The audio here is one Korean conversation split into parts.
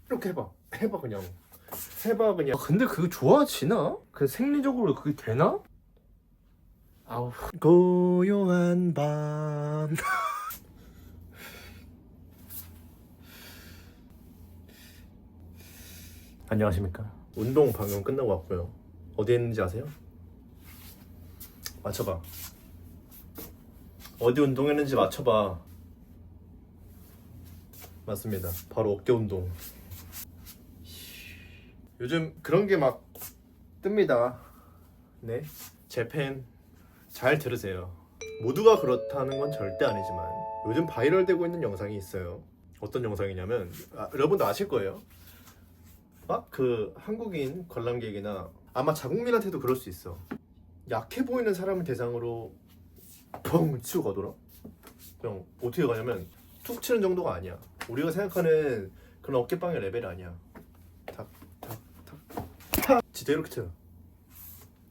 이렇게 해봐 그냥 해봐 그냥. 근데 그거 좋아지나? 그 생리적으로 그게 되나? 아우. 고요한 밤. 안녕하십니까. 운동 방금 끝나고 왔고요. 어디에 있는지 아세요? 맞춰봐. 어디 운동했는지 맞춰봐. 맞습니다. 바로 어깨 운동. 요즘 그런 게 막 뜹니다. 네, 제 팬 잘 들으세요. 모두가 그렇다는 건 절대 아니지만 요즘 바이럴 되고 있는 영상이 있어요. 어떤 영상이냐면 여러분도 아실 거예요. 막 그 한국인 관람객이나 아마 자국민한테도 그럴 수 있어. 약해 보이는 사람을 대상으로 펑 치고 가더라. 그냥 어떻게 가냐면 툭 치는 정도가 아니야. 우리가 생각하는 그런 어깨빵의 레벨이 아니야. 탁 진짜 이렇게 쳐.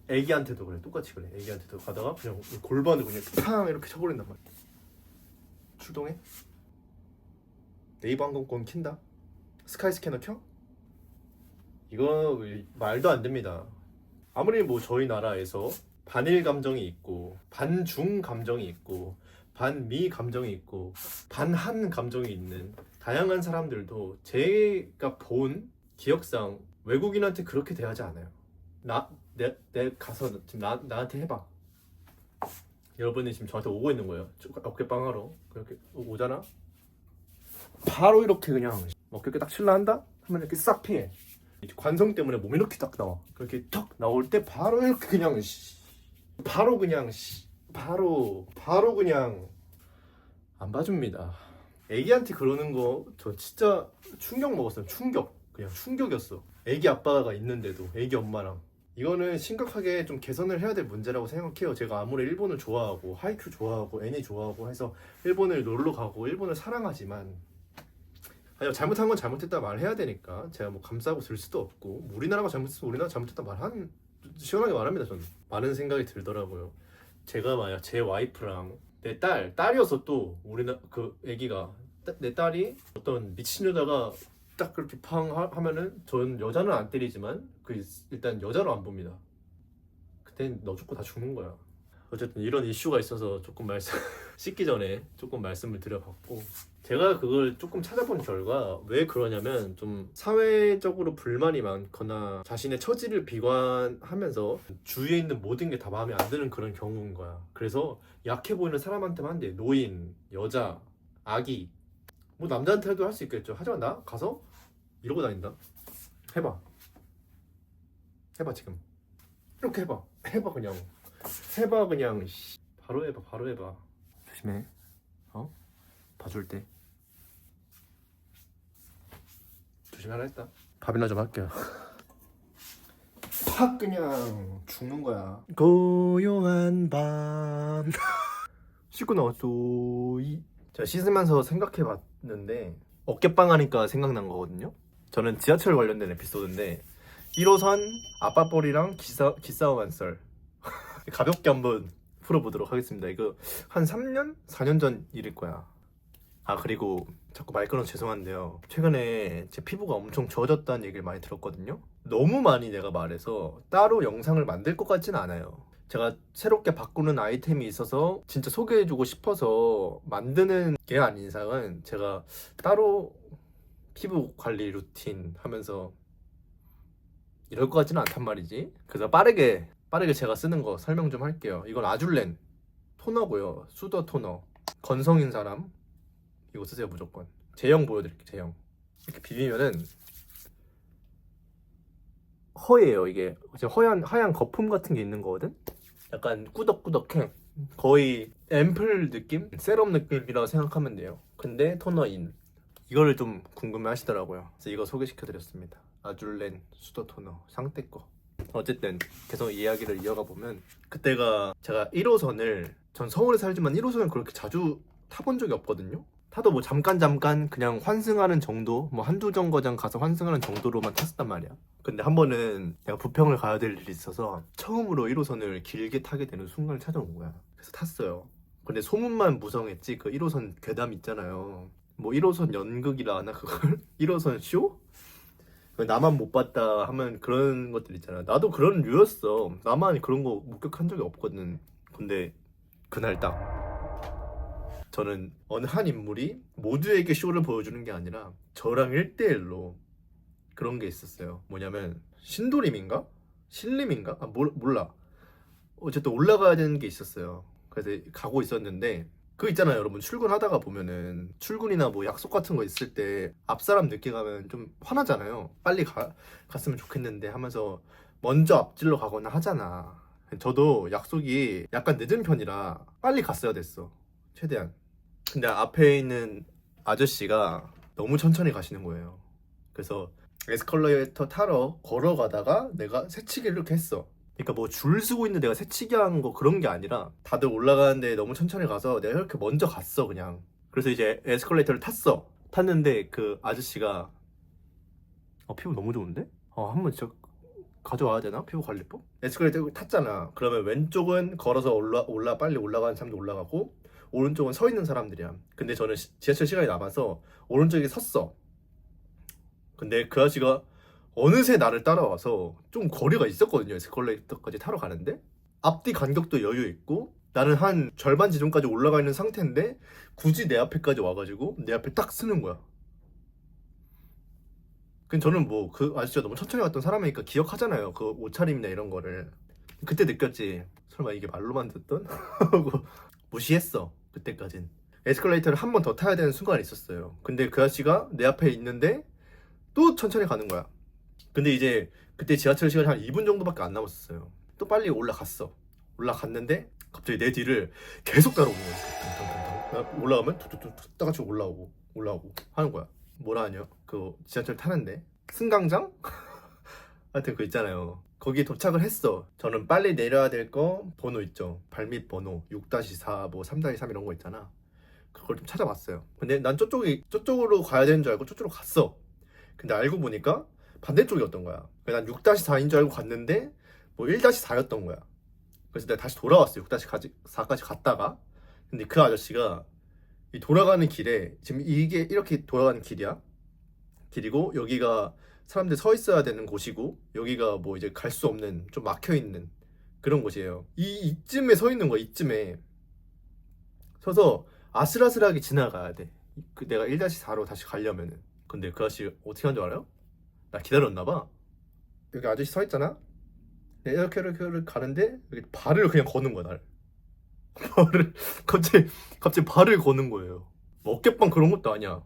애기한테도 그래. 똑같이 그래. 애기한테도 가다가 그냥 골반을 그냥 팡 이렇게 쳐버린단 말이야. 출동해. 네이버 항공권 킨다. 스카이스캐너 켜? 이거 말도 안 됩니다. 아무리 뭐 저희 나라에서 반일 감정이 있고 반중 감정이 있고 반미 감정이 있고 반한 감정이 있는 다양한 사람들도 제가 본 기억상 외국인한테 그렇게 대하지 않아요. 내 가서 지금 나한테 해봐. 여러분이 지금 저한테 오고 있는 거예요. 어깨빵하러 그렇게 오잖아. 바로 이렇게 그냥 어깨 딱 칠라 한다? 하면 이렇게 싹 피해. 관성 때문에 몸이 이렇게 딱 나와. 그렇게 턱 나올 때 바로 이렇게 그냥 바로 그냥 바로 그냥 안 봐줍니다. 애기한테 그러는 거 저 진짜 충격 먹었어요. 그냥 충격이었어. 애기 아빠가 있는데도 애기 엄마랑. 이거는 심각하게 좀 개선을 해야 될 문제라고 생각해요. 제가 아무리 일본을 좋아하고 하이큐 좋아하고 애니 좋아하고 해서 일본을 놀러 가고 일본을 사랑하지만 아니, 잘못한 건 잘못했다 말해야 되니까 제가 뭐 감싸고 들 수도 없고 우리나라가 잘못했으면 우리나라 잘못했다 말하는 시원하게 말합니다. 저는 많은 생각이 들더라고요. 제가 만약 제 와이프랑 내 딸이어서 또 우리나 그 애기가 내 딸이 어떤 미친 여자가 딱 그렇게 팡 하면은 전 여자는 안 때리지만 그 일단 여자로 안 봅니다. 그땐 너 죽고 다 죽는 거야. 어쨌든 이런 이슈가 있어서 조금 씻기 전에 조금 말씀을 드려봤고 제가 그걸 조금 찾아본 결과 왜 그러냐면 좀 사회적으로 불만이 많거나 자신의 처지를 비관하면서 주위에 있는 모든 게 다 마음에 안 드는 그런 경우인 거야. 그래서 약해 보이는 사람한테만 한대. 노인, 여자, 아기 뭐 남자한테도 할 수 있겠죠. 하지만 나 가서 이러고 다닌다. 해봐 지금 이렇게 해봐 그냥 해봐 그냥. 바로 해봐. 조심해. 봐줄 때 조심하라 했다. 밥이나 좀 할게요. 팍 그냥 죽는 거야. 고요한 밤. 씻고 나왔어. 제가 씻으면서 생각해봤는데 어깨빵 하니까 생각난 거거든요. 저는 지하철 관련된 에피소드인데 1호선 아빠뻘이랑 기싸움 한 썰 가볍게 한번 풀어보도록 하겠습니다. 이거 한 3년? 4년 전 일일 거야. 그리고 자꾸 말 끊어서 죄송한데요. 최근에 제 피부가 엄청 좋아졌다는 얘기를 많이 들었거든요. 너무 많이 내가 말해서 따로 영상을 만들 것 같지는 않아요. 제가 새롭게 바꾸는 아이템이 있어서 진짜 소개해주고 싶어서 만드는 게 아닌 이상은 제가 따로 피부 관리 루틴 하면서 이럴 것 같지는 않단 말이지. 그래서 빠르게 제가 쓰는 거 설명 좀 할게요. 이건 아줄렌 토너고요. 수더 토너. 건성인 사람 이거 쓰세요 무조건. 제형 보여드릴게요. 제형 이렇게 비비면은 허예요. 이게 하얀 거품 같은 게 있는 거거든. 약간 꾸덕꾸덕해. 거의 앰플 느낌? 세럼 느낌이라고 생각하면 돼요. 근데 토너인. 이거를 좀 궁금해 하시더라고요. 그래서 이거 소개시켜드렸습니다. 아줄렌 수더 토너 상태 거. 어쨌든 계속 이야기를 이어가 보면 그때가 제가 1호선을 전 서울에 살지만 1호선을 그렇게 자주 타본 적이 없거든요. 타도 뭐 잠깐 그냥 환승하는 정도, 뭐 한두 정거장 가서 환승하는 정도로만 탔었단 말이야. 근데 한 번은 내가 부평을 가야 될 일이 있어서 처음으로 1호선을 길게 타게 되는 순간을 찾아온 거야. 그래서 탔어요. 근데 소문만 무성했지 그 1호선 괴담 있잖아요. 뭐 1호선 연극이라 하나 그걸? 1호선 쇼? 나만 못 봤다 하면 그런 것들 있잖아. 나도 그런 류였어. 나만 그런 거 목격한 적이 없거든. 근데 그날 딱 저는 어느 한 인물이 모두에게 쇼를 보여주는 게 아니라 저랑 1대1로 그런 게 있었어요. 뭐냐면 신도림인가? 신림인가? 몰라. 어쨌든 올라가야 되는 게 있었어요. 그래서 가고 있었는데 그 있잖아요, 여러분. 출근하다가 보면은 출근이나 뭐 약속 같은 거 있을 때 앞사람 늦게 가면 좀 화나잖아요. 빨리 갔으면 좋겠는데 하면서 먼저 앞질러 가거나 하잖아. 저도 약속이 약간 늦은 편이라 빨리 갔어야 됐어, 최대한. 근데 앞에 있는 아저씨가 너무 천천히 가시는 거예요. 그래서 에스컬레이터 타러 걸어가다가 내가 새치기를 이렇게 했어. 그러니까 뭐 줄 서고 있는 내가 새치기 한 거 그런 게 아니라 다들 올라가는데 너무 천천히 가서 내가 이렇게 먼저 갔어, 그냥. 그래서 이제 에스컬레이터를 탔어. 탔는데 그 아저씨가 피부 너무 좋은데? 한번 진짜 가져와야 되나? 피부 관리법? 에스컬레이터 탔잖아. 그러면 왼쪽은 걸어서 빨리 올라가는 사람도 올라가고 오른쪽은 서 있는 사람들이야. 근데 저는 지하철 시간이 남아서 오른쪽에 섰어. 근데 그 아저씨가 어느새 나를 따라와서 좀 거리가 있었거든요. 에스컬레이터까지 타러 가는데 앞뒤 간격도 여유 있고 나는 한 절반 지점까지 올라가 있는 상태인데 굳이 내 앞에까지 와가지고 내 앞에 딱 쓰는 거야. 근데 저는 뭐 그 아저씨가 너무 천천히 갔던 사람이니까 기억하잖아요, 그 옷차림이나 이런 거를. 그때 느꼈지. 설마 이게 말로만 듣던? 하고 무시했어, 그때까진. 에스컬레이터를 한 번 더 타야 되는 순간이 있었어요. 근데 그 아저씨가 내 앞에 있는데 또 천천히 가는 거야. 근데 이제 그때 지하철 시간이 한 2분 정도밖에 안 남았었어요. 또 빨리 올라갔어. 올라갔는데 갑자기 내 뒤를 계속 따라오는 거야. 올라가면 툭툭툭 따같이 올라오고 하는 거야. 뭐라 하냐? 그 지하철 타는데 승강장? 하여튼 그 있잖아요. 거기 도착을 했어. 저는 빨리 내려야 될 거 번호 있죠. 발밑 번호 6-4 뭐 3-3 이런 거 있잖아. 그걸 좀 찾아봤어요. 근데 난 저쪽으로 가야 되는 줄 알고 저쪽으로 갔어. 근데 알고 보니까 반대쪽이었던 거야. 난 6-4인 줄 알고 갔는데 뭐 1-4였던 거야. 그래서 내가 다시 돌아왔어요. 6-4까지 갔다가. 근데 그 아저씨가 이 돌아가는 길에 지금 이게 이렇게 돌아가는 길이야. 길이고 여기가 사람들 서 있어야 되는 곳이고 여기가 뭐 이제 갈 수 없는 좀 막혀 있는 그런 곳이에요. 이쯤에 서 있는 거야. 이쯤에 서서 아슬아슬하게 지나가야 돼. 내가 1-4로 다시 가려면은. 근데 그 아저씨 어떻게 한 줄 알아요? 나 기다렸나 봐. 여기 아저씨 서 있잖아. 이렇게 가는데 여기 발을 그냥 거는 거야, 날. 발을 갑자기 발을 거는 거예요. 뭐 어깨빵 그런 것도 아니야.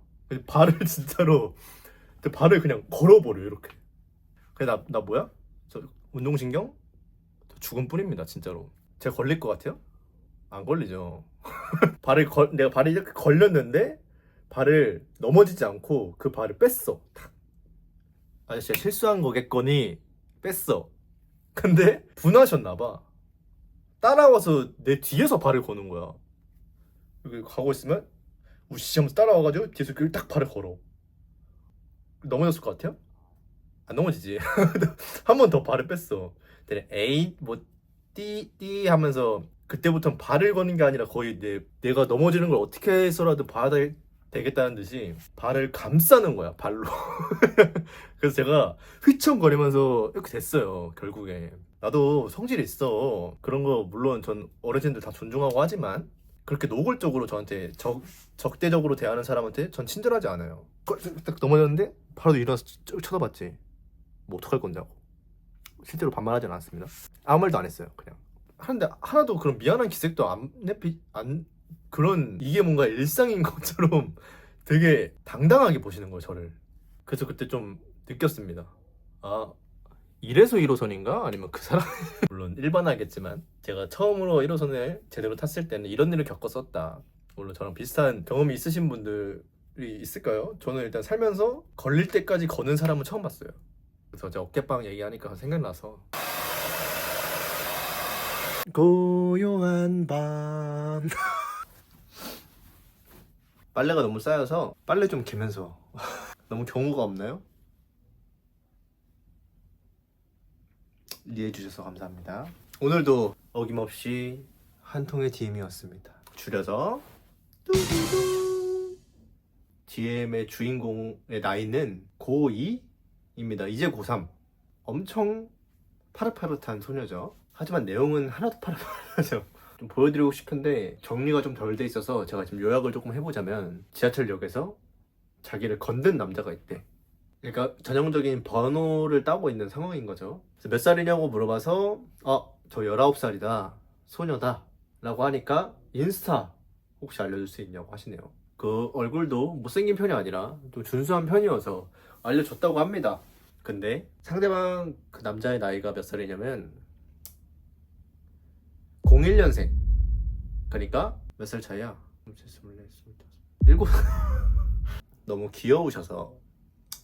발을 진짜로 발을 그냥 걸어버려, 이렇게. 그래, 나 뭐야? 저 운동신경? 저 죽은 뿐입니다, 진짜로. 제가 걸릴 것 같아요? 안 걸리죠. 내가 발이 이렇게 걸렸는데 발을 넘어지지 않고 그 발을 뺐어. 탁. 아저씨가 실수한 거겠거니 뺐어. 근데 분하셨나봐. 따라와서 내 뒤에서 발을 거는 거야. 여기 가고 있으면 우씨 하면서 따라와가지고 뒤에서 딱 발을 걸어. 넘어졌을 것 같아요? 안 넘어지지. 한 번 더 발을 뺐어. 근데 에이 뭐 띠 하면서 그때부터는 발을 거는 게 아니라 거의 내가 넘어지는 걸 어떻게 해서라도 봐야 되겠다는 듯이 발을 감싸는 거야, 발로. 그래서 제가 휘청거리면서 이렇게 됐어요, 결국에. 나도 성질이 있어. 그런 거 물론 전 어르신들 다 존중하고 하지만 그렇게 노골적으로 저한테 적대적으로 대하는 사람한테 전 친절하지 않아요. 딱 넘어졌는데 바로 일어나서 쭉 쳐다봤지. 뭐 어떡할 건지 하고. 실제로 반말하진 않았습니다. 아무 말도 안 했어요, 그냥. 하는데 하나도 그런 미안한 기색도 안 그런, 이게 뭔가 일상인 것처럼 되게 당당하게 보시는 거예요, 저를. 그래서 그때 좀 느꼈습니다. 아, 이래서 1호선인가? 아니면 그 사람 물론 일반화겠지만 제가 처음으로 1호선을 제대로 tas을 때는 이런 일을 겪었었다. 물론 저랑 비슷한 경험이 있으신 분들이 있을까요? 저는 일단 살면서 걸릴 때까지 거는 사람은 처음 봤어요. 그래서 제가 어깨빵 얘기하니까 생각나서. 고요한 밤. 빨래가 너무 쌓여서 빨래 좀 개면서. 너무 경우가 없나요? 이해해 주셔서 감사합니다. 오늘도 어김없이 한 통의 DM이었습니다. 줄여서 뚜두두. DM의 주인공의 나이는 고2? 고3입니다. 이제 고3. 엄청 파릇파릇한 소녀죠. 하지만 내용은 하나도 파릇파릇하죠. 좀 보여드리고 싶은데 정리가 좀 덜 돼 있어서 제가 지금 요약을 조금 해보자면, 지하철역에서 자기를 건든 남자가 있대. 그러니까 전형적인 번호를 따고 있는 상황인 거죠. 그래서 몇 살이냐고 물어봐서 저 19살이다, 소녀다 라고 하니까, 인스타 혹시 알려줄 수 있냐고 하시네요. 그 얼굴도 못생긴 편이 아니라 좀 준수한 편이어서 알려줬다고 합니다. 근데 상대방 그 남자의 나이가 몇 살이냐면 01년생. 그러니까 몇 살 차이야? 24, 25. 너무 귀여우셔서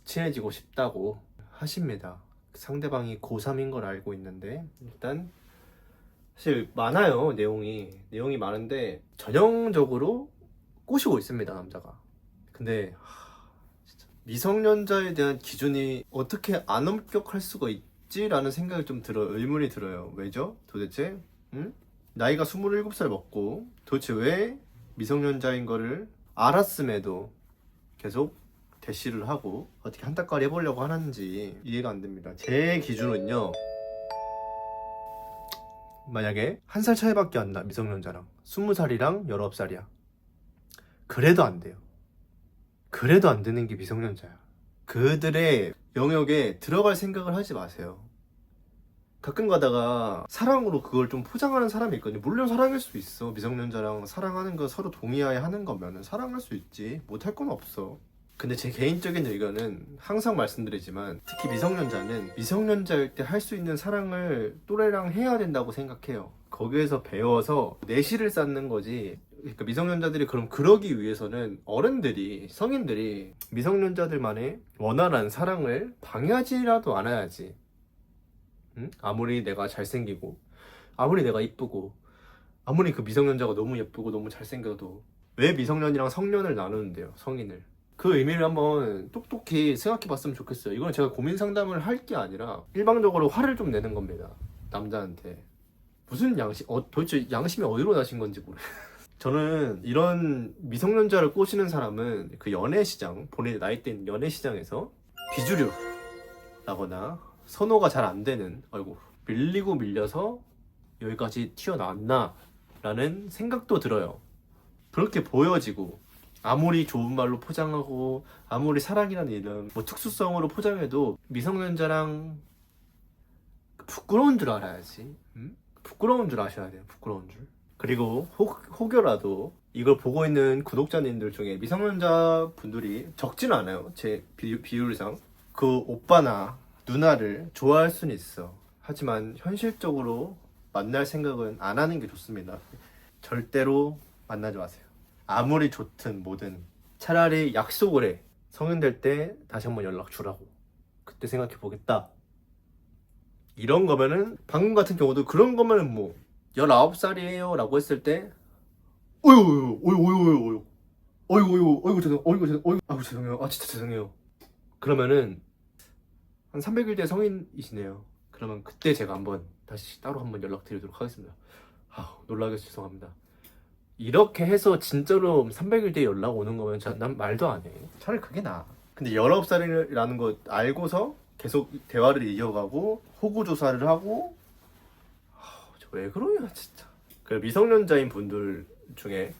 친해지고 싶다고 하십니다. 상대방이 고3인 걸 알고 있는데, 일단 사실 많아요. 내용이 많은데 전형적으로 꼬시고 있습니다, 남자가. 근데 진짜 미성년자에 대한 기준이 어떻게 안 엄격할 수가 있지라는 생각이 좀 들어요. 의문이 들어요. 왜죠? 도대체? 응? 나이가 27살 먹고 도대체 왜 미성년자인 거를 알았음에도 계속 대시를 하고 어떻게 한따까리 해보려고 하는지 이해가 안 됩니다. 제 기준은요, 만약에 한 살 차이밖에 안 나, 미성년자랑 20살이랑 19살이야. 그래도 안 돼요. 그래도 안 되는 게 미성년자야. 그들의 영역에 들어갈 생각을 하지 마세요. 가끔 가다가 사랑으로 그걸 좀 포장하는 사람이 있거든요. 물론 사랑일 수 있어. 미성년자랑 사랑하는 거 서로 동의하에 하는 거면 사랑할 수 있지. 못할 건 없어. 근데 제 개인적인 의견은 항상 말씀드리지만, 특히 미성년자는 미성년자일 때 할 수 있는 사랑을 또래랑 해야 된다고 생각해요. 거기에서 배워서 내실을 쌓는 거지. 그러니까 미성년자들이 그러기 위해서는 어른들이, 성인들이 미성년자들만의 원활한 사랑을 방해하지라도 않아야지. 응? 아무리 내가 잘생기고, 아무리 내가 이쁘고, 아무리 그 미성년자가 너무 예쁘고 너무 잘생겨도 왜 미성년이랑 성년을 나누는데요, 성인을. 그 의미를 한번 똑똑히 생각해 봤으면 좋겠어요. 이건 제가 고민 상담을 할 게 아니라 일방적으로 화를 좀 내는 겁니다, 남자한테. 무슨 도대체 양심이 어디로 나신 건지 모르겠어요. 저는 이런 미성년자를 꼬시는 사람은 그 연애시장, 본인의 나이대인 연애시장에서 비주류라거나 선호가 잘 안 되는, 밀리고 밀려서 여기까지 튀어나왔나 라는 생각도 들어요. 그렇게 보여지고, 아무리 좋은 말로 포장하고 아무리 사랑이라는 이름 특수성으로 포장해도 미성년자랑 부끄러운 줄 알아야지. 부끄러운 줄 아셔야 돼요. 부끄러운 줄. 그리고 혹여라도 이걸 보고 있는 구독자님들 중에 미성년자 분들이 적진 않아요. 제 비율상. 그 오빠나 누나를 좋아할 수는 있어. 하지만 현실적으로 만날 생각은 안 하는 게 좋습니다. 절대로 만나지 마세요. 아무리 좋든 뭐든 차라리 약속을 해. 성인 될 때 다시 한번 연락 주라고. 그때 생각해 보겠다. 이런 거면은, 방금 같은 경우도 그런 거면은 19살이에요 라고 했을 때, 어이구 죄송해요. 진짜 죄송해요. 그러면은 한 300일 대 성인이시네요. 그러면 그때 제가 한번 다시 따로 한번 연락드리도록 하겠습니다. 놀라게 죄송합니다. 이렇게 해서 진짜로 300일 뒤에 연락 오는 거면 난 말도 안 해. 차라리 그게 나아. 근데 19살이라는 거 알고서 계속 대화를 이어가고 호구조사를 하고, 저 왜 그러냐 진짜. 그 미성년자인 분들 중에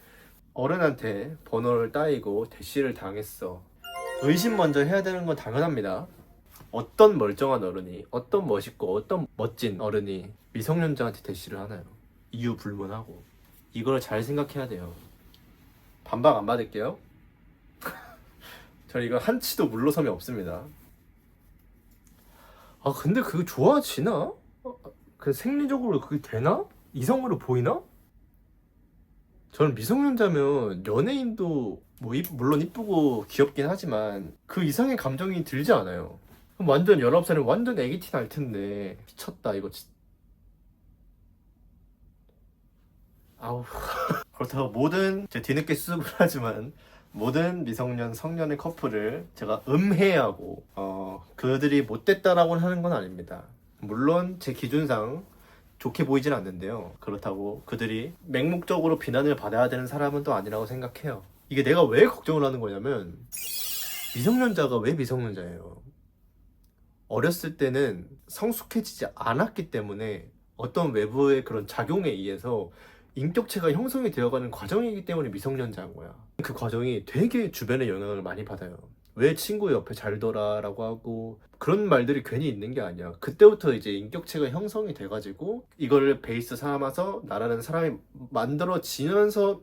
어른한테 번호를 따이고 대시를 당했어. 의심 먼저 해야 되는 건 당연합니다. 어떤 멀쩡한 어른이, 어떤 멋있고 어떤 멋진 어른이 미성년자한테 대시를 하나요? 이유 불문하고. 이걸 잘 생각해야 돼요. 반박 안 받을게요. 저 이거 한치도 물러섬이 없습니다. 근데 그게 좋아지나? 그 생리적으로 그게 되나? 이성으로 보이나? 저는 미성년자면 연예인도 물론 이쁘고 귀엽긴 하지만 그 이상의 감정이 들지 않아요. 완전 19살은 완전 애기티 날 텐데. 미쳤다 이거 진짜. 그렇다고 제 뒤늦게 수습을 하지만 모든 미성년, 성년의 커플을 제가 음해하고 그들이 못됐다라고 하는 건 아닙니다. 물론 제 기준상 좋게 보이진 않는데요. 그렇다고 그들이 맹목적으로 비난을 받아야 되는 사람은 또 아니라고 생각해요. 이게 내가 왜 걱정을 하는 거냐면, 미성년자가 왜 미성년자예요? 어렸을 때는 성숙해지지 않았기 때문에 어떤 외부의 그런 작용에 의해서 인격체가 형성이 되어가는 과정이기 때문에 미성년자인 거야. 그 과정이 되게 주변의 영향을 많이 받아요. 왜 친구 옆에 잘 둬라라고 하고 그런 말들이 괜히 있는 게 아니야. 그때부터 이제 인격체가 형성이 돼가지고 이거를 베이스 삼아서 나라는 사람이 만들어지면서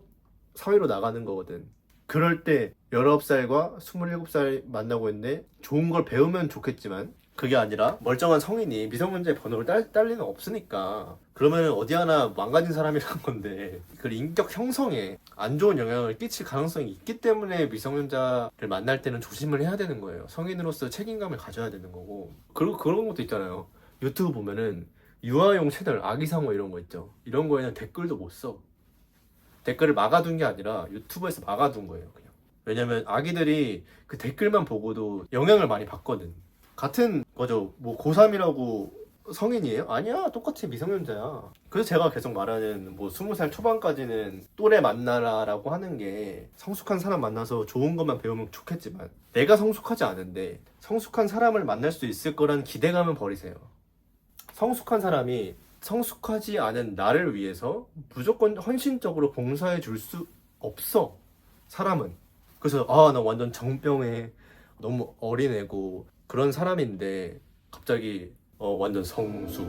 사회로 나가는 거거든. 그럴 때 19살과 27살 만나고 있는데 좋은 걸 배우면 좋겠지만 그게 아니라 멀쩡한 성인이 미성년자의 번호를 딸 리는 없으니까 그러면 어디 하나 망가진 사람이란 건데 그 인격 형성에 안 좋은 영향을 끼칠 가능성이 있기 때문에 미성년자를 만날 때는 조심을 해야 되는 거예요. 성인으로서 책임감을 가져야 되는 거고. 그리고 그런 것도 있잖아요. 유튜브 보면은 유아용 채널 아기상어 이런 거 있죠. 이런 거에는 댓글도 못 써. 댓글을 막아둔 게 아니라 유튜브에서 막아둔 거예요, 그냥. 왜냐면 아기들이 그 댓글만 보고도 영향을 많이 받거든. 같은 거죠. 뭐 고3이라고 성인이에요? 아니야, 똑같이 미성년자야. 그래서 제가 계속 말하는 뭐 20살 초반까지는 또래 만나라라고 하는 게 성숙한 사람 만나서 좋은 것만 배우면 좋겠지만 내가 성숙하지 않은데 성숙한 사람을 만날 수 있을 거란 기대감은 버리세요. 성숙한 사람이 성숙하지 않은 나를 위해서 무조건 헌신적으로 봉사해 줄 수 없어, 사람은. 그래서 나 완전 정병에 너무 어린애고 그런 사람인데 갑자기 완전 성수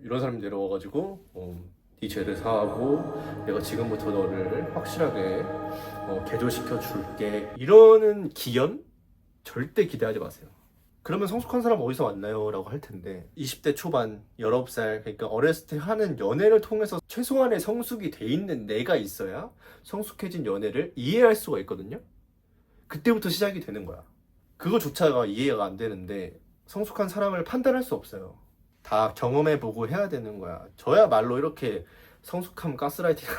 이런 사람이 내려와가지고 네 죄를 사하고 내가 지금부터 너를 확실하게 개조시켜 줄게 이러는 기연 절대 기대하지 마세요. 그러면 성숙한 사람 어디서 왔나요? 라고 할 텐데 20대 초반 19살 그러니까 어렸을 때 하는 연애를 통해서 최소한의 성숙이 돼 있는 내가 있어야 성숙해진 연애를 이해할 수가 있거든요. 그때부터 시작이 되는 거야. 그거조차가 이해가 안 되는데 성숙한 사람을 판단할 수 없어요. 다 경험해보고 해야 되는 거야. 저야말로 이렇게 성숙함 가스라이팅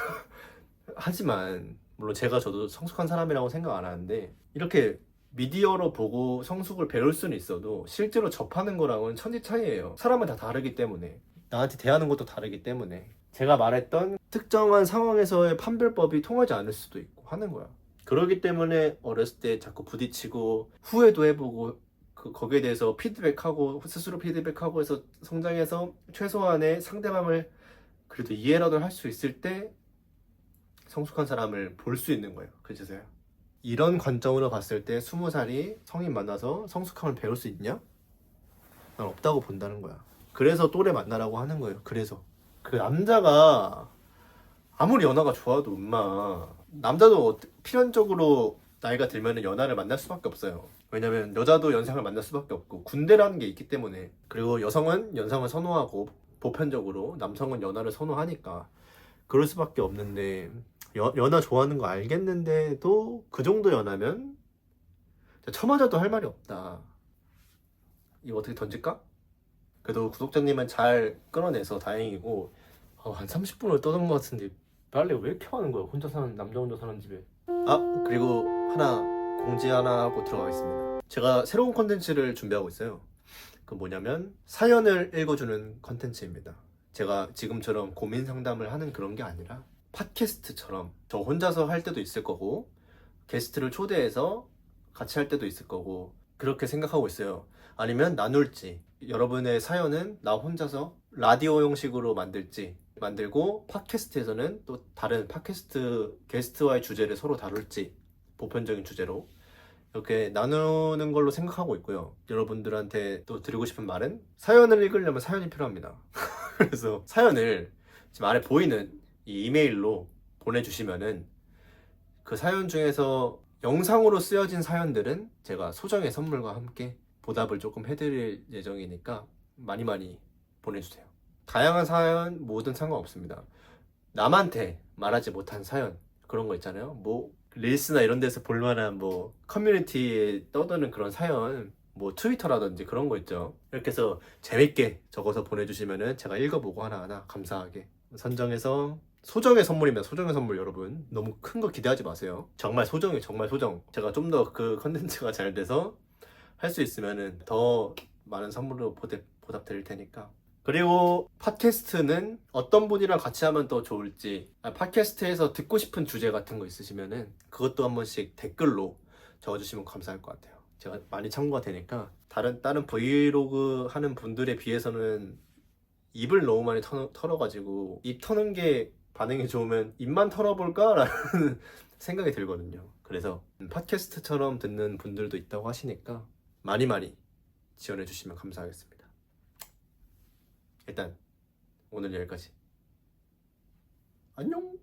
하지만 물론 저도 성숙한 사람이라고 생각 안 하는데 이렇게 미디어로 보고 성숙을 배울 수는 있어도 실제로 접하는 거랑은 천지 차이예요. 사람은 다 다르기 때문에 나한테 대하는 것도 다르기 때문에 제가 말했던 특정한 상황에서의 판별법이 통하지 않을 수도 있고 하는 거야. 그러기 때문에 어렸을 때 자꾸 부딪히고 후회도 해보고 거기에 대해서 피드백하고 스스로 피드백하고 해서 성장해서 최소한의 상대방을 그래도 이해라도 할 수 있을 때 성숙한 사람을 볼 수 있는 거예요. 그제서야. 이런 관점으로 봤을 때 20살이 성인 만나서 성숙함을 배울 수 있냐? 난 없다고 본다는 거야. 그래서 또래 만나라고 하는 거예요. 그래서 그 남자가 아무리 연하가 좋아도 남자도 필연적으로 나이가 들면 연하를 만날 수밖에 없어요. 왜냐면 여자도 연상을 만날 수밖에 없고 군대라는 게 있기 때문에. 그리고 여성은 연상을 선호하고 보편적으로 남성은 연하를 선호하니까 그럴 수밖에 없는데 연하 좋아하는 거 알겠는데도 그 정도 연하면 쳐맞아도 할 말이 없다. 이거 어떻게 던질까? 그래도 구독자님은 잘 끌어내서 다행이고 한 30분을 떠든 것 같은데 빨래 왜 이렇게 하는 거야? 남자 혼자 사는 집에. 그리고 공지 하나 하고 들어가겠습니다. 제가 새로운 컨텐츠를 준비하고 있어요. 그 뭐냐면 사연을 읽어주는 컨텐츠입니다. 제가 지금처럼 고민 상담을 하는 그런 게 아니라 팟캐스트처럼 저 혼자서 할 때도 있을 거고 게스트를 초대해서 같이 할 때도 있을 거고 그렇게 생각하고 있어요. 아니면 나눌지 여러분의 사연은 나 혼자서 라디오 형식으로 만들고 팟캐스트에서는 또 다른 팟캐스트 게스트와의 주제를 서로 다룰지 보편적인 주제로 이렇게 나누는 걸로 생각하고 있고요. 여러분들한테 또 드리고 싶은 말은 사연을 읽으려면 사연이 필요합니다. 그래서 사연을 지금 아래 보이는 이 이메일로 보내주시면은 그 사연 중에서 영상으로 쓰여진 사연들은 제가 소정의 선물과 함께 보답을 조금 해드릴 예정이니까 많이 보내주세요. 다양한 사연 뭐든 상관없습니다. 남한테 말하지 못한 사연 그런 거 있잖아요. 뭐 릴스나 이런 데서 볼만한 뭐 커뮤니티에 떠드는 그런 사연 뭐 트위터라든지 그런 거 있죠. 이렇게 해서 재밌게 적어서 보내주시면은 제가 읽어보고 하나하나 감사하게 선정해서 소정의 선물입니다. 소정의 선물 여러분 너무 큰 거 기대하지 마세요. 정말 소정이에요. 정말 소정. 제가 좀 더 그 컨텐츠가 잘 돼서 할 수 있으면은 더 많은 선물로 보답 드릴 테니까. 그리고 팟캐스트는 어떤 분이랑 같이 하면 더 좋을지 팟캐스트에서 듣고 싶은 주제 같은 거 있으시면은 그것도 한 번씩 댓글로 적어주시면 감사할 것 같아요. 제가 많이 참고가 되니까 다른 브이로그 하는 분들에 비해서는 입을 너무 많이 털어가지고 입 터는 게 반응이 좋으면 입만 털어볼까라는 생각이 들거든요. 그래서 팟캐스트처럼 듣는 분들도 있다고 하시니까 많이 많이 지원해 주시면 감사하겠습니다. 일단 오늘 여기까지. 안녕.